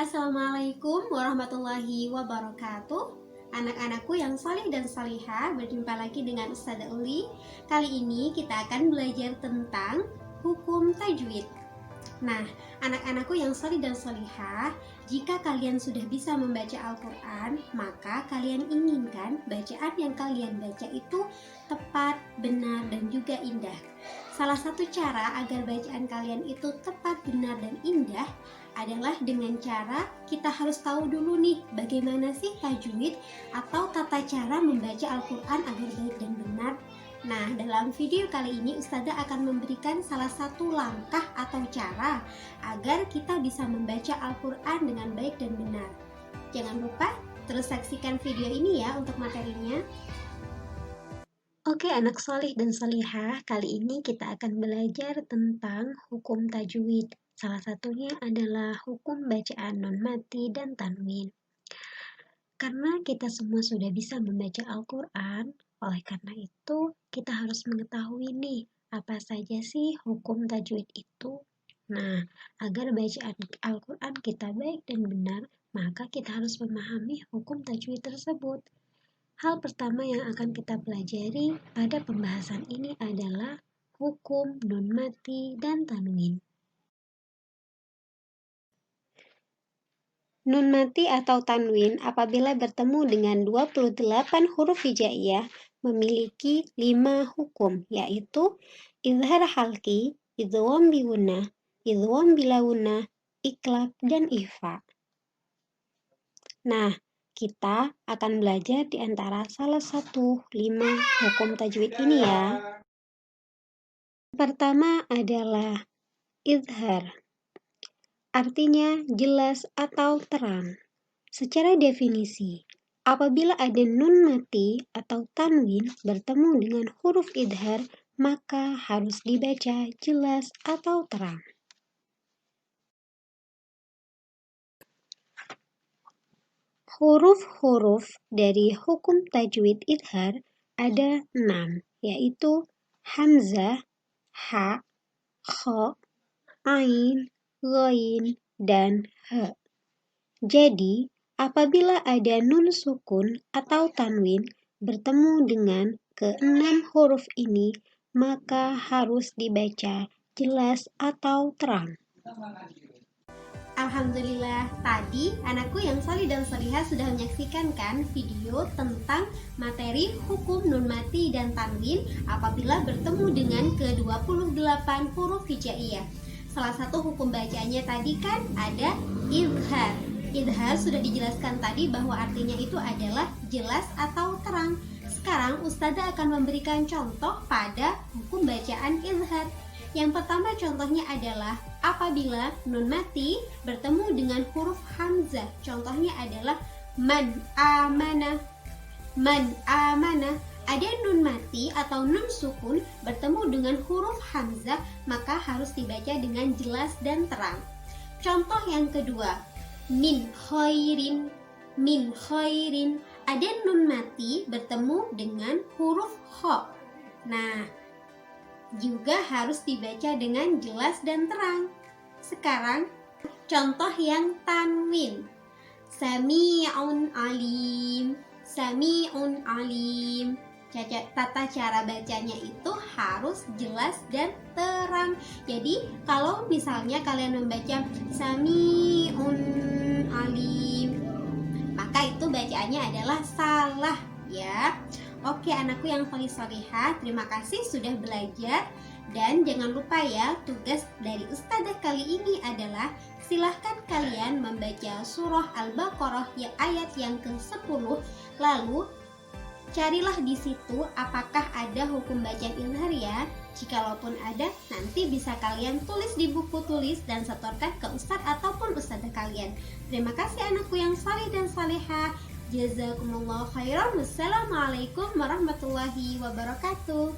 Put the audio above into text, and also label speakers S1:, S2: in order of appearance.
S1: Assalamualaikum warahmatullahi wabarakatuh. Anak-anakku yang salih dan salihah, berjumpa lagi dengan Ustazah Uli. Kali ini kita akan belajar tentang hukum tajwid. Nah, anak-anakku yang salih dan salihah, jika kalian sudah bisa membaca Al-Quran, maka kalian inginkan bacaan yang kalian baca itu tepat, benar, dan juga indah. Salah satu cara agar bacaan kalian itu tepat, benar, dan indah adalah dengan cara kita harus tahu dulu nih bagaimana sih tajwid atau tata cara membaca Al-Quran agar baik dan benar. Nah, dalam video kali ini Ustazah akan memberikan salah satu langkah atau cara agar kita bisa membaca Al-Quran dengan baik dan benar. Jangan lupa terus saksikan video ini ya untuk materinya. Oke anak solih dan solihah, kali ini kita akan belajar tentang hukum tajwid. Salah satunya adalah hukum bacaan nun mati dan tanwin. Karena kita semua sudah bisa membaca Al-Quran, oleh karena itu kita harus mengetahui nih apa saja sih hukum tajwid itu. Nah, agar bacaan Al-Quran kita baik dan benar, maka kita harus memahami hukum tajwid tersebut. Hal pertama yang akan kita pelajari pada pembahasan ini adalah hukum nun mati dan tanwin. Nun mati atau tanwin apabila bertemu dengan 28 huruf hijaiyah memiliki 5 hukum, yaitu izhar halki, idgham bigunah, idgham bilagunah, iklab, dan ikhfa. Nah, kita akan belajar di antara salah satu 5 hukum tajwid ini ya. Pertama adalah izhar. Artinya jelas atau terang. Secara definisi, apabila ada nun mati atau tanwin bertemu dengan huruf idhar, maka harus dibaca jelas atau terang. Huruf-huruf dari hukum tajwid idhar ada 6, yaitu hamzah, ha, kha, ain, ghain, dan ha. Jadi, apabila ada nun sukun atau tanwin bertemu dengan ke-6 huruf ini, maka harus dibaca jelas atau terang. Alhamdulillah, tadi anakku yang salih dan salihah sudah menyaksikan kan video tentang materi hukum nun mati dan tanwin apabila bertemu dengan ke-28 huruf hijaiyah. Salah satu hukum bacaannya tadi kan ada izhar. Izhar sudah dijelaskan tadi bahwa artinya itu adalah jelas atau terang. Sekarang Ustazah akan memberikan contoh pada hukum bacaan izhar. Yang pertama contohnya adalah apabila nun mati bertemu dengan huruf hamzah. Contohnya adalah man amana. Man amana. Ada nun mati atau nun sukun bertemu dengan huruf hamzah, maka harus dibaca dengan jelas dan terang. Contoh yang kedua, min khairin. Min khairin. Ada nun mati bertemu dengan huruf kha. Nah, juga harus dibaca dengan jelas dan terang. Sekarang contoh yang tanwin. Sami'un alim. Sami'un alim. Tata cara bacanya itu harus jelas dan terang. Jadi kalau misalnya kalian membaca Sami'un alim, maka itu bacaannya adalah salah ya. Oke anakku yang salih salihah, terima kasih sudah belajar. Dan jangan lupa ya, tugas dari Ustazah kali ini adalah silahkan kalian membaca surah Al-Baqarah ayat yang ke-10. Lalu carilah di situ apakah ada hukum bacaan izhar ya. Jikalaupun ada, nanti bisa kalian tulis di buku tulis dan setorkan ke Ustadz ataupun Ustazah kalian. Terima kasih anakku yang salih dan salihah. Jazakumullah khairan. Wassalamualaikum warahmatullahi wabarakatuh.